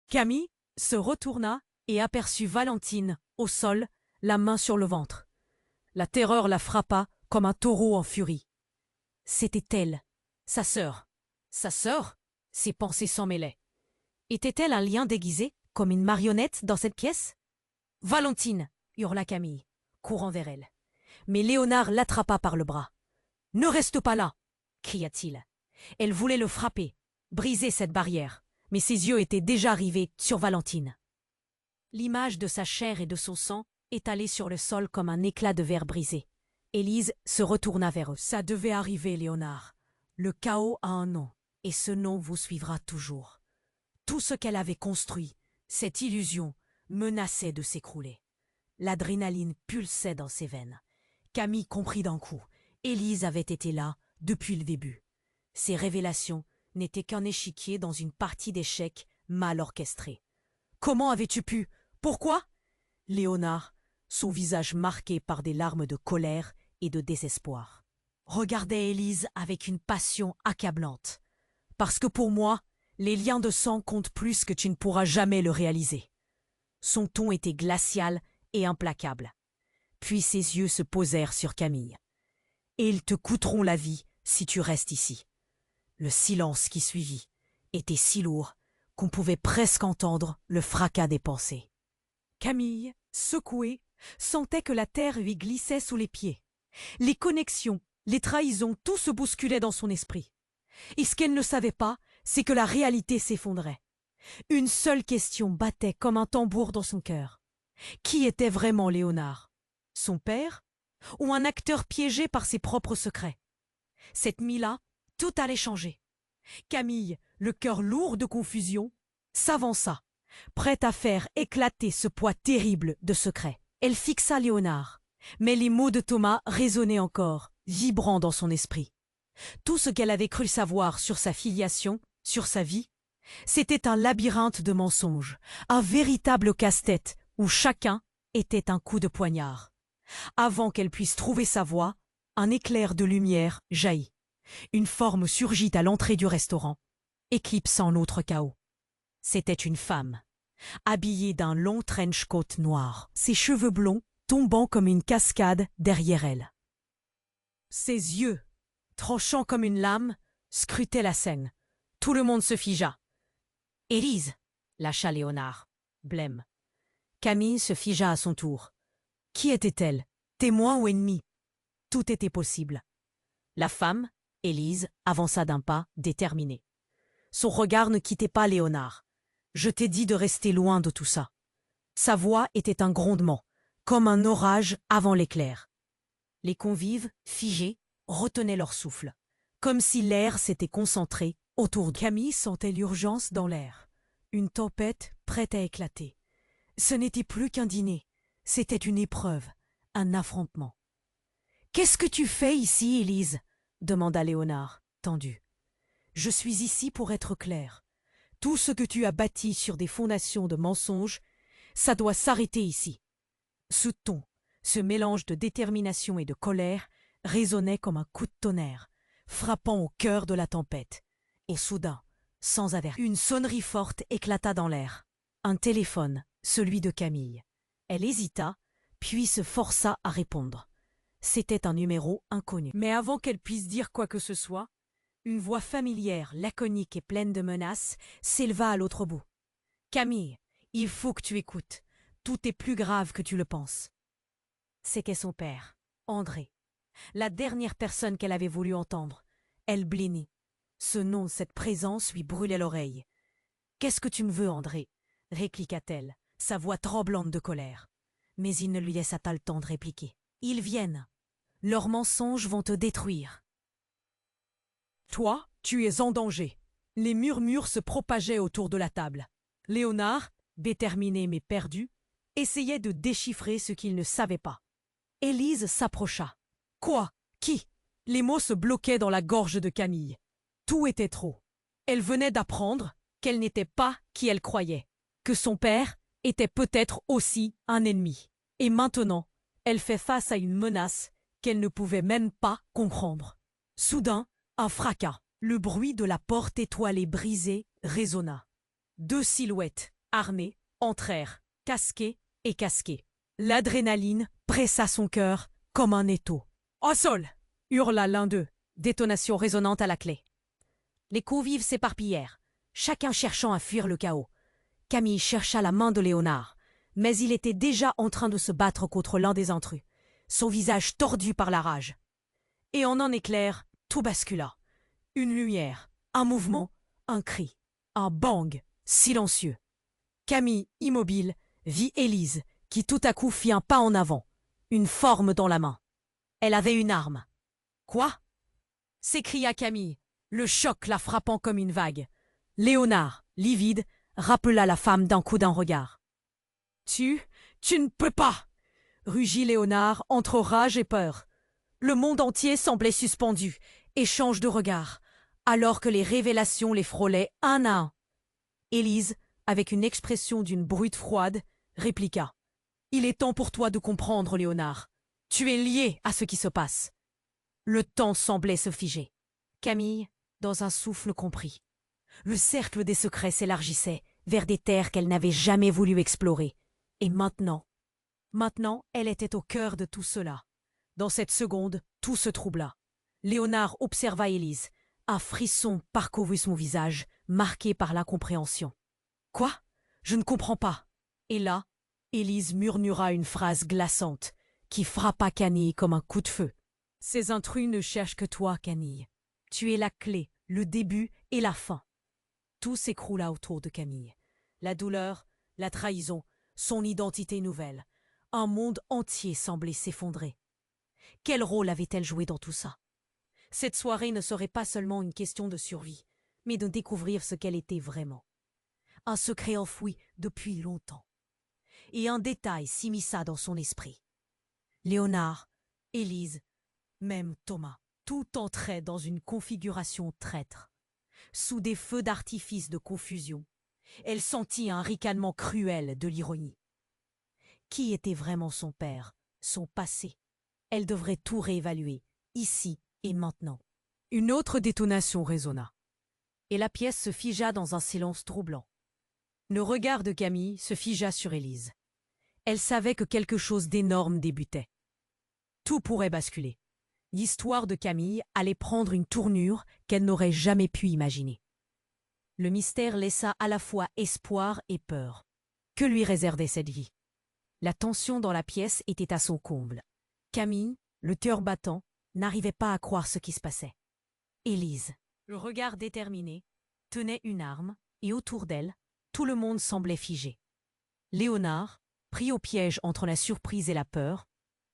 Camille se retourna et aperçut Valentine, au sol, la main sur le ventre. La terreur la frappa comme un taureau en furie. C'était elle, sa sœur. Sa sœur? Ses pensées s'en mêlaient. Était-elle un lien déguisé, comme une marionnette dans cette pièce? « Valentine !» hurla Camille, courant vers elle. Mais Léonard l'attrapa par le bras. « Ne reste pas là !» cria-t-il. Elle voulait le frapper, briser cette barrière, mais ses yeux étaient déjà rivés sur Valentine. L'image de sa chair et de son sang étalée sur le sol comme un éclat de verre brisé. Élise se retourna vers eux. « Ça devait arriver, Léonard. Le chaos a un nom, et ce nom vous suivra toujours. » Tout ce qu'elle avait construit, cette illusion, menaçait de s'écrouler. L'adrénaline pulsait dans ses veines. Camille comprit d'un coup. Élise avait été là depuis le début. Ces révélations n'étaient qu'un échiquier dans une partie d'échecs mal orchestrée. « Comment avais-tu pu? Pourquoi ?» Léonard, son visage marqué par des larmes de colère et de désespoir, regardait Élise avec une passion accablante. « Parce que pour moi, les liens de sang comptent plus que tu ne pourras jamais le réaliser. » Son ton était glacial et implacable. Puis ses yeux se posèrent sur Camille. « Et ils te coûteront la vie si tu restes ici. » Le silence qui suivit était si lourd qu'on pouvait presque entendre le fracas des pensées. Camille, secouée, sentait que la terre lui glissait sous les pieds. Les connexions, les trahisons, tout se bousculait dans son esprit. Et ce qu'elle ne savait pas, c'est que la réalité s'effondrait. Une seule question battait comme un tambour dans son cœur. Qui était vraiment Léonard? Son père? Ou un acteur piégé par ses propres secrets? Cette nuit-là, tout allait changer. Camille, le cœur lourd de confusion, s'avança, prête à faire éclater ce poids terrible de secrets. Elle fixa Léonard, mais les mots de Thomas résonnaient encore, vibrant dans son esprit. Tout ce qu'elle avait cru savoir sur sa filiation, sur sa vie, c'était un labyrinthe de mensonges, un véritable casse-tête où chacun était un coup de poignard. Avant qu'elle puisse trouver sa voie, un éclair de lumière jaillit. Une forme surgit à l'entrée du restaurant, éclipsant l'autre chaos. C'était une femme, habillée d'un long trench coat noir, ses cheveux blonds tombant comme une cascade derrière elle. Ses yeux, tranchants comme une lame, scrutaient la scène. Tout le monde se figea. « Élise !» lâcha Léonard, blême. Camille se figea à son tour. Qui était-elle? Témoin ou ennemi? Tout était possible. La femme, Élise, avança d'un pas, déterminée. Son regard ne quittait pas Léonard. « Je t'ai dit de rester loin de tout ça. » Sa voix était un grondement, comme un orage avant l'éclair. Les convives, figés, retenaient leur souffle, comme si l'air s'était concentré autour d'eux. Camille sentait l'urgence dans l'air, une tempête prête à éclater. Ce n'était plus qu'un dîner, c'était une épreuve, un affrontement. « Qu'est-ce que tu fais ici, Élise ?» demanda Léonard, tendu. « Je suis ici pour être clair. Tout ce que tu as bâti sur des fondations de mensonges, ça doit s'arrêter ici. » Ce ton, ce mélange de détermination et de colère, résonnait comme un coup de tonnerre, frappant au cœur de la tempête. Et soudain, sans avertissement, une sonnerie forte éclata dans l'air. Un téléphone, celui de Camille. Elle hésita, puis se força à répondre. C'était un numéro inconnu. Mais avant qu'elle puisse dire quoi que ce soit, une voix familière, laconique et pleine de menaces s'éleva à l'autre bout. « Camille, il faut que tu écoutes. Tout est plus grave que tu le penses. » C'était son père, André. La dernière personne qu'elle avait voulu entendre. Elle blêmit. Ce nom, cette présence lui brûlait l'oreille. « Qu'est-ce que tu me veux, André ?» répliqua-t-elle, sa voix tremblante de colère. Mais il ne lui laissa pas le temps de répliquer. « Ils viennent. Leurs mensonges vont te détruire. » Toi, tu es en danger. Les murmures se propageaient autour de la table. Léonard, déterminé mais perdu, essayait de déchiffrer ce qu'il ne savait pas. Élise s'approcha. Quoi? Qui? Les mots se bloquaient dans la gorge de Camille. Tout était trop. Elle venait d'apprendre qu'elle n'était pas qui elle croyait, que son père était peut-être aussi un ennemi. Et maintenant, elle fait face à une menace qu'elle ne pouvait même pas comprendre. Soudain, un fracas. Le bruit de la porte étoilée brisée résonna. Deux silhouettes, armées, entrèrent, casquées et casquées. L'adrénaline pressa son cœur comme un étau. « Au sol !» hurla l'un d'eux, détonation résonnante à la clé. Les convives s'éparpillèrent, chacun cherchant à fuir le chaos. Camille chercha la main de Léonard, mais il était déjà en train de se battre contre l'un des intrus, son visage tordu par la rage. Et en un éclair, tout bascula. Une lumière, un mouvement, un cri, un bang silencieux. Camille, immobile, vit Élise, qui tout à coup fit un pas en avant, une forme dans la main. Elle avait une arme. « Quoi ?» s'écria Camille, le choc la frappant comme une vague. Léonard, livide, rappela la femme d'un coup d'un regard. « Tu ne peux pas !» rugit Léonard entre rage et peur. Le monde entier semblait suspendu, échange de regards, alors que les révélations les frôlaient un à un. Élise, avec une expression d'une brute froide, répliqua. « Il est temps pour toi de comprendre, Léonard. Tu es lié à ce qui se passe. » Le temps semblait se figer. Camille, dans un souffle, comprit. Le cercle des secrets s'élargissait vers des terres qu'elle n'avait jamais voulu explorer. Et maintenant, elle était au cœur de tout cela. Dans cette seconde, tout se troubla. Léonard observa Élise. Un frisson parcourut son visage, marqué par l'incompréhension. « Quoi? Je ne comprends pas. » Et là, Élise murmura une phrase glaçante, qui frappa Camille comme un coup de feu. « Ces intrus ne cherchent que toi, Camille. Tu es la clé, le début et la fin. » Tout s'écroula autour de Camille. La douleur, la trahison, son identité nouvelle. Un monde entier semblait s'effondrer. Quel rôle avait-elle joué dans tout ça? Cette soirée ne serait pas seulement une question de survie, mais de découvrir ce qu'elle était vraiment. Un secret enfoui depuis longtemps. Et un détail s'immisça dans son esprit. Léonard, Élise, même Thomas, tout entrait dans une configuration traître. Sous des feux d'artifice de confusion, elle sentit un ricanement cruel de l'ironie. Qui était vraiment son père, son passé? Elle devrait tout réévaluer, ici et maintenant. Une autre détonation résonna, et la pièce se figea dans un silence troublant. Le regard de Camille se figea sur Élise. Elle savait que quelque chose d'énorme débutait. Tout pourrait basculer. L'histoire de Camille allait prendre une tournure qu'elle n'aurait jamais pu imaginer. Le mystère laissa à la fois espoir et peur. Que lui réservait cette vie? La tension dans la pièce était à son comble. Camille, le cœur battant, n'arrivait pas à croire ce qui se passait. Élise, le regard déterminé, tenait une arme, et autour d'elle, tout le monde semblait figé. Léonard, pris au piège entre la surprise et la peur,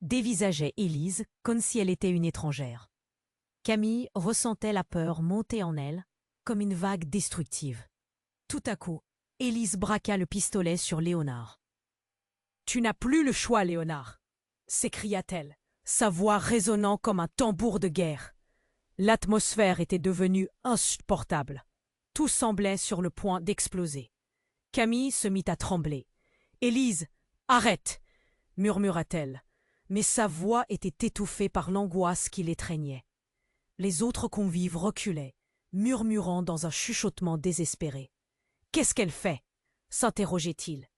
dévisageait Élise comme si elle était une étrangère. Camille ressentait la peur monter en elle, comme une vague destructive. Tout à coup, Élise braqua le pistolet sur Léonard. « Tu n'as plus le choix, Léonard !» s'écria-t-elle, sa voix résonnant comme un tambour de guerre. L'atmosphère était devenue insupportable. Tout semblait sur le point d'exploser. Camille se mit à trembler. « Élise, arrête !» murmura-t-elle, mais sa voix était étouffée par l'angoisse qui l'étreignait. Les autres convives reculaient, murmurant dans un chuchotement désespéré. « Qu'est-ce qu'elle fait ?» s'interrogeait-il.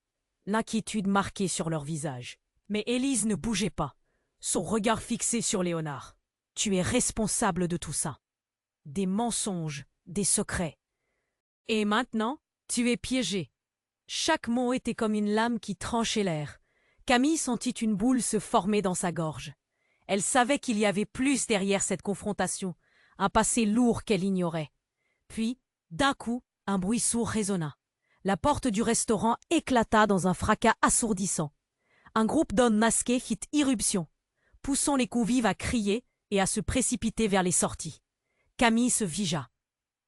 L'inquiétude marquée sur leur visage. Mais Élise ne bougeait pas, son regard fixé sur Léonard. « Tu es responsable de tout ça. Des mensonges, des secrets. Et maintenant, tu es piégé. » Chaque mot était comme une lame qui tranchait l'air. Camille sentit une boule se former dans sa gorge. Elle savait qu'il y avait plus derrière cette confrontation, un passé lourd qu'elle ignorait. Puis, d'un coup, un bruit sourd résonna. La porte du restaurant éclata dans un fracas assourdissant. Un groupe d'hommes masqués fit irruption, poussant les convives à crier et à se précipiter vers les sorties. Camille se figea,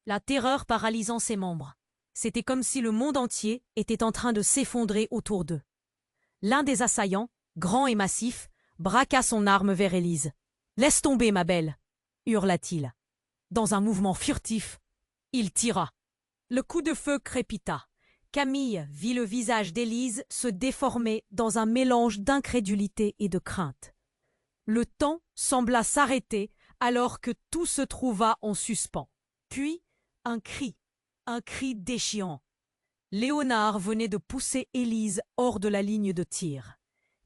la terreur paralysant ses membres. C'était comme si le monde entier était en train de s'effondrer autour d'eux. L'un des assaillants, grand et massif, braqua son arme vers Élise. « Laisse tomber, ma belle !» hurla-t-il. Dans un mouvement furtif, il tira. Le coup de feu crépita. Camille vit le visage d'Élise se déformer dans un mélange d'incrédulité et de crainte. Le temps sembla s'arrêter alors que tout se trouva en suspens. Puis, un cri déchirant. Léonard venait de pousser Élise hors de la ligne de tir.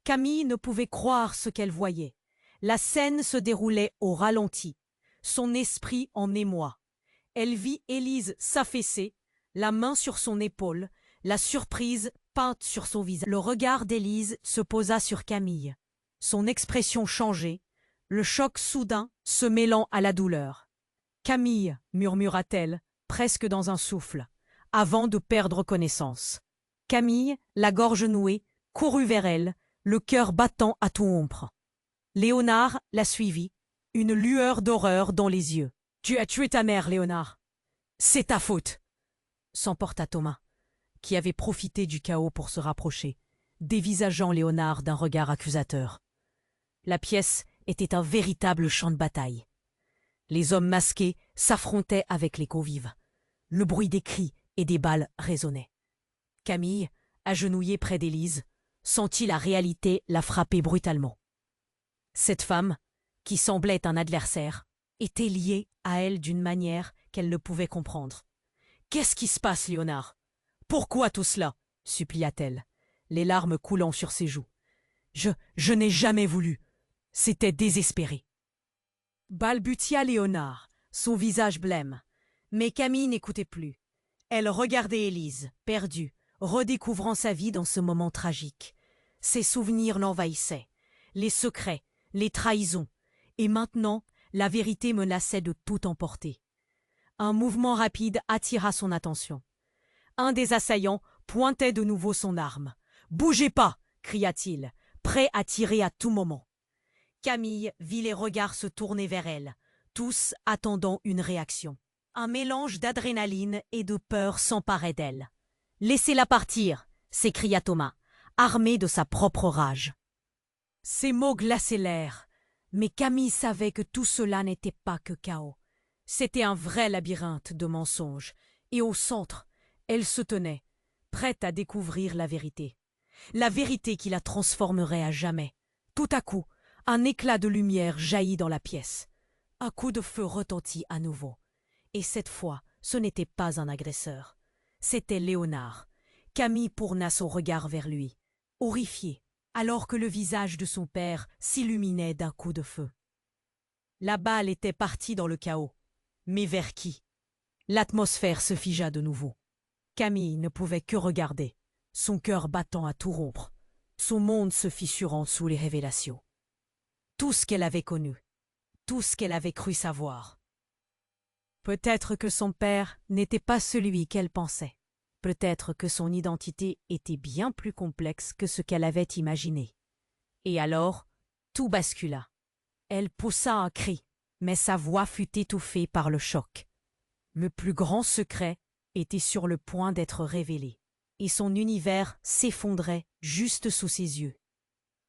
Camille ne pouvait croire ce qu'elle voyait. La scène se déroulait au ralenti, son esprit en émoi. Elle vit Élise s'affaisser, la main sur son épaule, la surprise peinte sur son visage. Le regard d'Élise se posa sur Camille. Son expression changeait, le choc soudain se mêlant à la douleur. « Camille » murmura-t-elle, presque dans un souffle, avant de perdre connaissance. Camille, la gorge nouée, courut vers elle, le cœur battant à tout rompre. Léonard la suivit, une lueur d'horreur dans les yeux. « Tu as tué ta mère, Léonard. C'est ta faute !» s'emporta Thomas, qui avait profité du chaos pour se rapprocher, dévisageant Léonard d'un regard accusateur. La pièce était un véritable champ de bataille. Les hommes masqués s'affrontaient avec les convives. Le bruit des cris et des balles résonnait. Camille, agenouillée près d'Élise, sentit la réalité la frapper brutalement. Cette femme, qui semblait un adversaire, était liée à elle d'une manière qu'elle ne pouvait comprendre. « Qu'est-ce qui se passe, Léonard? Pourquoi tout cela ?» supplia-t-elle, les larmes coulant sur ses joues. « Je n'ai jamais voulu. C'était désespéré. » Balbutia Léonard, son visage blême. Mais Camille n'écoutait plus. Elle regardait Élise, perdue, redécouvrant sa vie dans ce moment tragique. Ses souvenirs l'envahissaient, les secrets, les trahisons, et maintenant la vérité menaçait de tout emporter. Un mouvement rapide attira son attention. Un des assaillants pointait de nouveau son arme. « Bougez pas !» cria-t-il, prêt à tirer à tout moment. Camille vit les regards se tourner vers elle, tous attendant une réaction. Un mélange d'adrénaline et de peur s'emparait d'elle. « Laissez-la partir !» s'écria Thomas, armé de sa propre rage. Ces mots glaçaient l'air, mais Camille savait que tout cela n'était pas que chaos. C'était un vrai labyrinthe de mensonges, et au centre, elle se tenait, prête à découvrir la vérité. La vérité qui la transformerait à jamais. Tout à coup, un éclat de lumière jaillit dans la pièce. Un coup de feu retentit à nouveau. Et cette fois, ce n'était pas un agresseur. C'était Léonard. Camille tourna son regard vers lui, horrifiée, alors que le visage de son père s'illuminait d'un coup de feu. La balle était partie dans le chaos. Mais vers qui? L'atmosphère se figea de nouveau. Camille ne pouvait que regarder, son cœur battant à tout rompre, son monde se fissurant sous les révélations. Tout ce qu'elle avait connu, tout ce qu'elle avait cru savoir. Peut-être que son père n'était pas celui qu'elle pensait. Peut-être que son identité était bien plus complexe que ce qu'elle avait imaginé. Et alors, tout bascula. Elle poussa un cri, mais sa voix fut étouffée par le choc. Le plus grand secret était sur le point d'être révélé, et son univers s'effondrait juste sous ses yeux.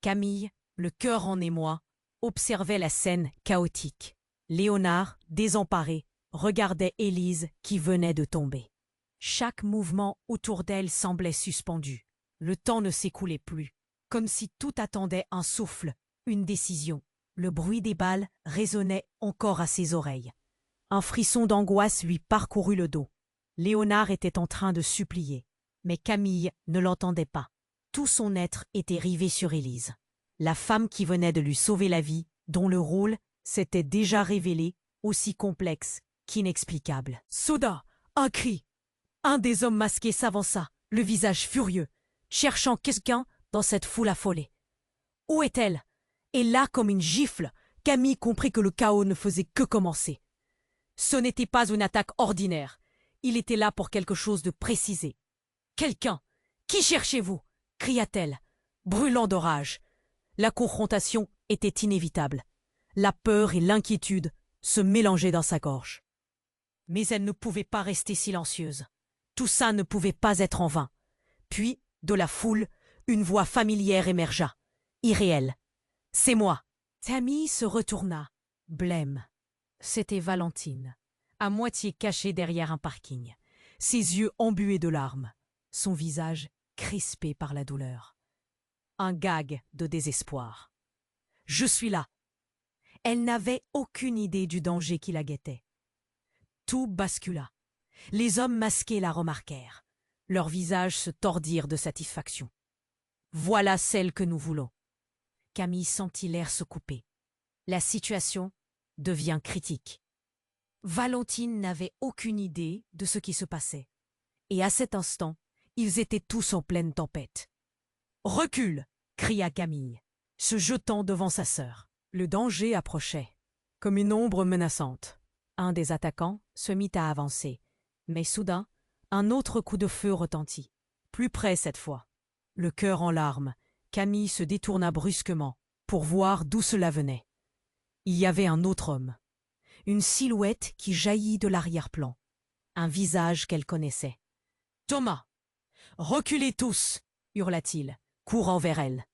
Camille, le cœur en émoi, observait la scène chaotique. Léonard, désemparé, regardait Élise qui venait de tomber. Chaque mouvement autour d'elle semblait suspendu. Le temps ne s'écoulait plus, comme si tout attendait un souffle, une décision. Le bruit des balles résonnait encore à ses oreilles. Un frisson d'angoisse lui parcourut le dos. Léonard était en train de supplier, mais Camille ne l'entendait pas. Tout son être était rivé sur Élise, la femme qui venait de lui sauver la vie, dont le rôle s'était déjà révélé aussi complexe qu'inexplicable. Soudain, un cri. Un des hommes masqués s'avança, le visage furieux, cherchant quelqu'un dans cette foule affolée. Où est-elle? Et là, comme une gifle, Camille comprit que le chaos ne faisait que commencer. Ce n'était pas une attaque ordinaire. Il était là pour quelque chose de précisé. « Quelqu'un! Qui cherchez-vous » cria-t-elle, brûlant de rage. La confrontation était inévitable. La peur et l'inquiétude se mélangeaient dans sa gorge. Mais elle ne pouvait pas rester silencieuse. Tout ça ne pouvait pas être en vain. Puis, de la foule, une voix familière émergea. Irréelle. « C'est moi !» Camille se retourna, blême. C'était Valentine, à moitié cachée derrière un parking, ses yeux embués de larmes, son visage crispé par la douleur. Un gag de désespoir. « Je suis là !» Elle n'avait aucune idée du danger qui la guettait. Tout bascula. Les hommes masqués la remarquèrent. Leurs visages se tordirent de satisfaction. « Voilà celle que nous voulons. » Camille sentit l'air se couper. La situation devient critique. Valentine n'avait aucune idée de ce qui se passait. Et à cet instant, ils étaient tous en pleine tempête. « Recule !» cria Camille, se jetant devant sa sœur. Le danger approchait, comme une ombre menaçante. Un des attaquants se mit à avancer. Mais soudain, un autre coup de feu retentit. Plus près cette fois. Le cœur en larmes, Camille se détourna brusquement pour voir d'où cela venait. Il y avait un autre homme. Une silhouette qui jaillit de l'arrière-plan. Un visage qu'elle connaissait. « Thomas! Reculez tous !» hurla-t-il, courant vers elle.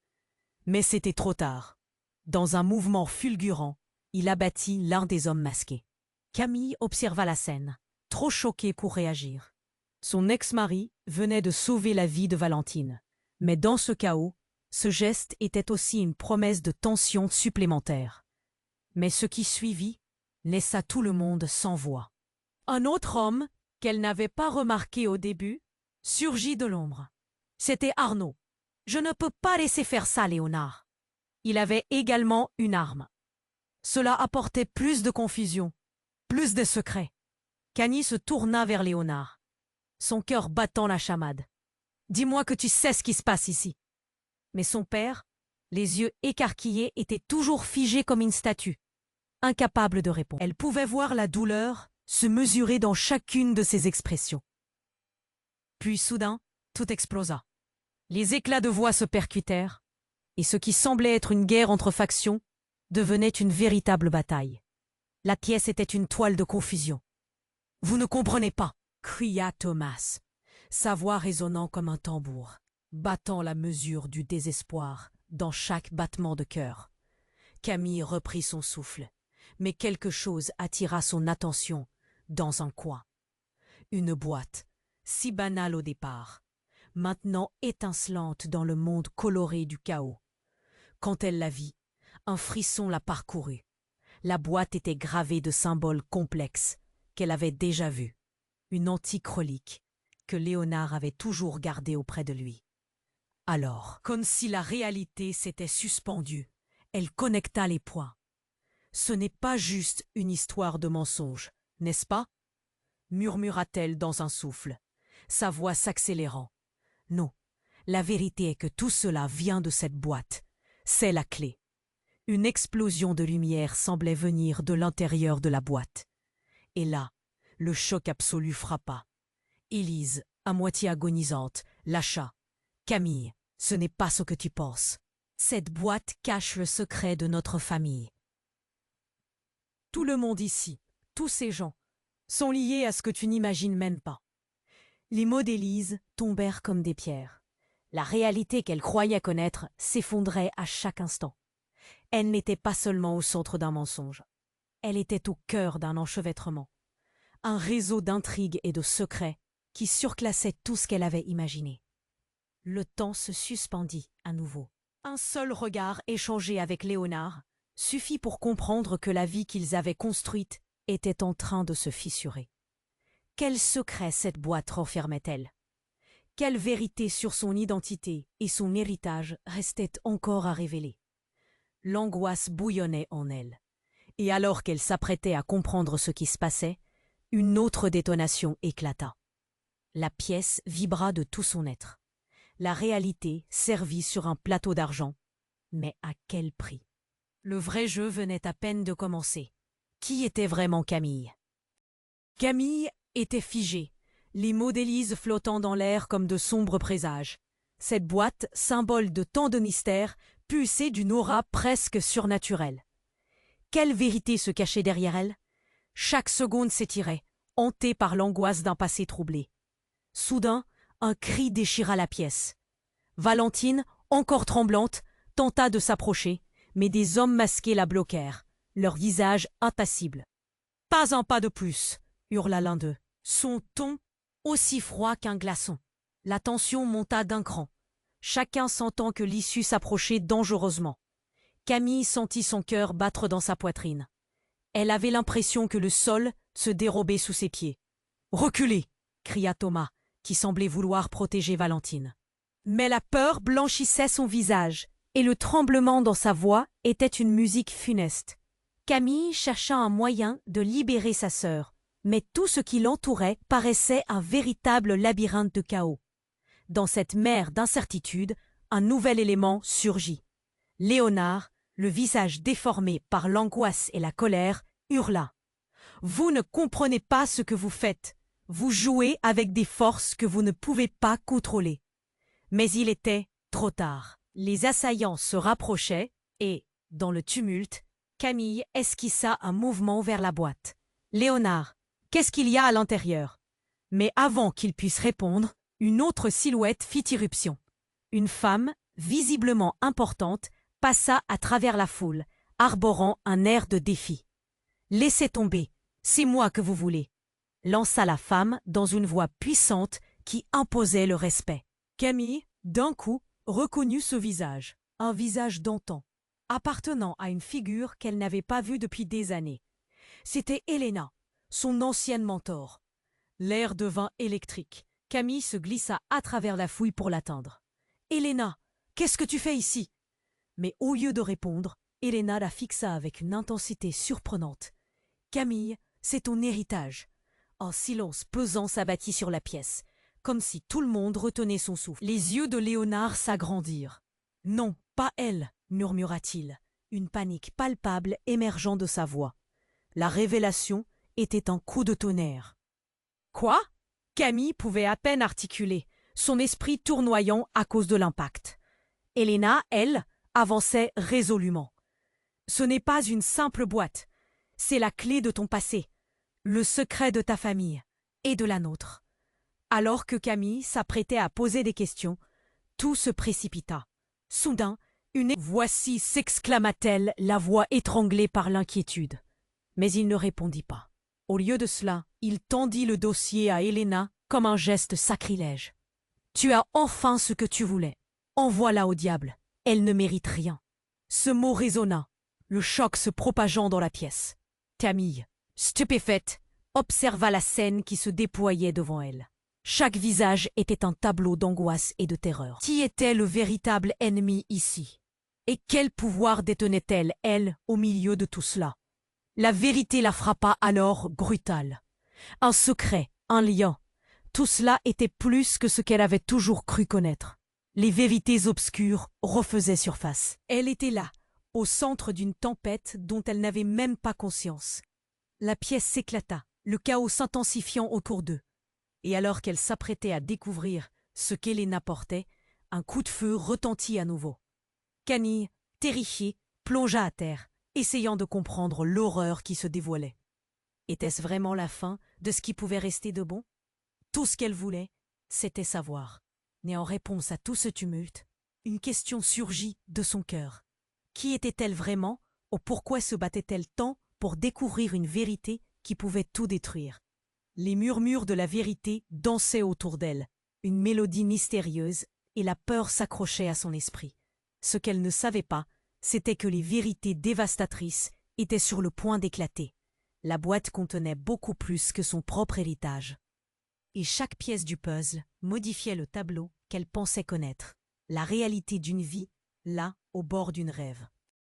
Mais c'était trop tard. Dans un mouvement fulgurant, il abattit l'un des hommes masqués. Camille observa la scène, trop choquée pour réagir. Son ex-mari venait de sauver la vie de Valentine. Mais dans ce chaos, ce geste était aussi une promesse de tension supplémentaire. Mais ce qui suivit laissa tout le monde sans voix. Un autre homme, qu'elle n'avait pas remarqué au début, surgit de l'ombre. C'était Arnaud. « Je ne peux pas laisser faire ça, Léonard. » Il avait également une arme. Cela apportait plus de confusion, plus de secrets. Camille se tourna vers Léonard, son cœur battant la chamade. « Dis-moi que tu sais ce qui se passe ici. » Mais son père, les yeux écarquillés, était toujours figé comme une statue, incapable de répondre. Elle pouvait voir la douleur se mesurer dans chacune de ses expressions. Puis soudain, tout explosa. Les éclats de voix se percutèrent, et ce qui semblait être une guerre entre factions devenait une véritable bataille. La pièce était une toile de confusion. « Vous ne comprenez pas !» cria Thomas, sa voix résonnant comme un tambour, battant la mesure du désespoir dans chaque battement de cœur. Camille reprit son souffle, mais quelque chose attira son attention dans un coin. Une boîte, si banale au départ, maintenant étincelante dans le monde coloré du chaos. Quand elle la vit, un frisson la parcourut. La boîte était gravée de symboles complexes qu'elle avait déjà vus. Une antique relique que Léonard avait toujours gardée auprès de lui. Alors, comme si la réalité s'était suspendue, elle connecta les points. Ce n'est pas juste une histoire de mensonge, n'est-ce pas? Murmura-t-elle dans un souffle, sa voix s'accélérant. Non, la vérité est que tout cela vient de cette boîte. C'est la clé. Une explosion de lumière semblait venir de l'intérieur de la boîte. Et là, le choc absolu frappa. Élise, à moitié agonisante, lâcha. « Camille, ce n'est pas ce que tu penses. Cette boîte cache le secret de notre famille. » Tout le monde ici, tous ces gens, sont liés à ce que tu n'imagines même pas. Les mots d'Élise tombèrent comme des pierres. La réalité qu'elle croyait connaître s'effondrait à chaque instant. Elle n'était pas seulement au centre d'un mensonge. Elle était au cœur d'un enchevêtrement. Un réseau d'intrigues et de secrets qui surclassait tout ce qu'elle avait imaginé. Le temps se suspendit à nouveau. Un seul regard échangé avec Léonard suffit pour comprendre que la vie qu'ils avaient construite était en train de se fissurer. Quel secret cette boîte renfermait-elle? Quelle vérité sur son identité et son héritage restait encore à révéler? L'angoisse bouillonnait en elle. Et alors qu'elle s'apprêtait à comprendre ce qui se passait, une autre détonation éclata. La pièce vibra de tout son être. La réalité servit sur un plateau d'argent. Mais à quel prix? Le vrai jeu venait à peine de commencer. Qui était vraiment Camille? Camille était figée, les mots d'Élise flottant dans l'air comme de sombres présages. Cette boîte, symbole de tant de mystères, pulsait d'une aura presque surnaturelle. Quelle vérité se cachait derrière elle? Chaque seconde s'étirait, hantée par l'angoisse d'un passé troublé. Soudain, un cri déchira la pièce. Valentine, encore tremblante, tenta de s'approcher, mais des hommes masqués la bloquèrent, leur visage impassible. « Pas un pas de plus !» hurla l'un d'eux, son ton aussi froid qu'un glaçon. La tension monta d'un cran, chacun sentant que l'issue s'approchait dangereusement. Camille sentit son cœur battre dans sa poitrine. Elle avait l'impression que le sol se dérobait sous ses pieds. « Reculez !» cria Thomas, qui semblait vouloir protéger Valentine. Mais la peur blanchissait son visage, et le tremblement dans sa voix était une musique funeste. Camille chercha un moyen de libérer sa sœur, mais tout ce qui l'entourait paraissait un véritable labyrinthe de chaos. Dans cette mer d'incertitude, un nouvel élément surgit. Léonard, le visage déformé par l'angoisse et la colère, hurla. « Vous ne comprenez pas ce que vous faites. Vous jouez avec des forces que vous ne pouvez pas contrôler. » Mais il était trop tard. Les assaillants se rapprochaient et, dans le tumulte, Camille esquissa un mouvement vers la boîte. « Léonard, qu'est-ce qu'il y a à l'intérieur » Mais avant qu'il puisse répondre, une autre silhouette fit irruption. Une femme, visiblement importante, passa à travers la foule, arborant un air de défi. « Laissez tomber, c'est moi que vous voulez » lança la femme dans une voix puissante qui imposait le respect. Camille, d'un coup, reconnut ce visage, un visage d'antan, appartenant à une figure qu'elle n'avait pas vue depuis des années. C'était Helena, son ancienne mentor. L'air devint électrique. Camille se glissa à travers la foule pour l'atteindre. « Helena, qu'est-ce que tu fais ici ?» Mais au lieu de répondre, Helena la fixa avec une intensité surprenante. « Camille, c'est ton héritage. » Un silence pesant s'abattit sur la pièce, comme si tout le monde retenait son souffle. Les yeux de Léonard s'agrandirent. « Non, pas elle !» murmura-t-il, une panique palpable émergeant de sa voix. La révélation était un coup de tonnerre. « Quoi ?» Camille pouvait à peine articuler, son esprit tournoyant à cause de l'impact. Helena, elle, avançait résolument. « Ce n'est pas une simple boîte, c'est la clé de ton passé. Le secret de ta famille et de la nôtre. » Alors que Camille s'apprêtait à poser des questions, tout se précipita. Soudain, « Voici » s'exclama-t-elle, la voix étranglée par l'inquiétude. Mais il ne répondit pas. Au lieu de cela, il tendit le dossier à Helena comme un geste sacrilège. « Tu as enfin ce que tu voulais. Envoie-la au diable. Elle ne mérite rien. » Ce mot résonna, le choc se propageant dans la pièce. Camille, stupéfaite, observa la scène qui se déployait devant elle. Chaque visage était un tableau d'angoisse et de terreur. Qui était le véritable ennemi ici? Et quel pouvoir détenait-elle, elle, au milieu de tout cela? La vérité la frappa alors brutale. Un secret, un lien, tout cela était plus que ce qu'elle avait toujours cru connaître. Les vérités obscures refaisaient surface. Elle était là, au centre d'une tempête dont elle n'avait même pas conscience. La pièce s'éclata, le chaos s'intensifiant autour d'eux. Et alors qu'elle s'apprêtait à découvrir ce qu'Helena portait, un coup de feu retentit à nouveau. Camille, terrifiée, plongea à terre, essayant de comprendre l'horreur qui se dévoilait. Était-ce vraiment la fin de ce qui pouvait rester de bon? Tout ce qu'elle voulait, c'était savoir. Mais en réponse à tout ce tumulte, une question surgit de son cœur. Qui était-elle vraiment, ou pourquoi se battait-elle tant pour découvrir une vérité qui pouvait tout détruire? Les murmures de la vérité dansaient autour d'elle, une mélodie mystérieuse, et la peur s'accrochait à son esprit. Ce qu'elle ne savait pas, c'était que les vérités dévastatrices étaient sur le point d'éclater. La boîte contenait beaucoup plus que son propre héritage. Et chaque pièce du puzzle modifiait le tableau qu'elle pensait connaître, la réalité d'une vie, là, au bord d'une rêve.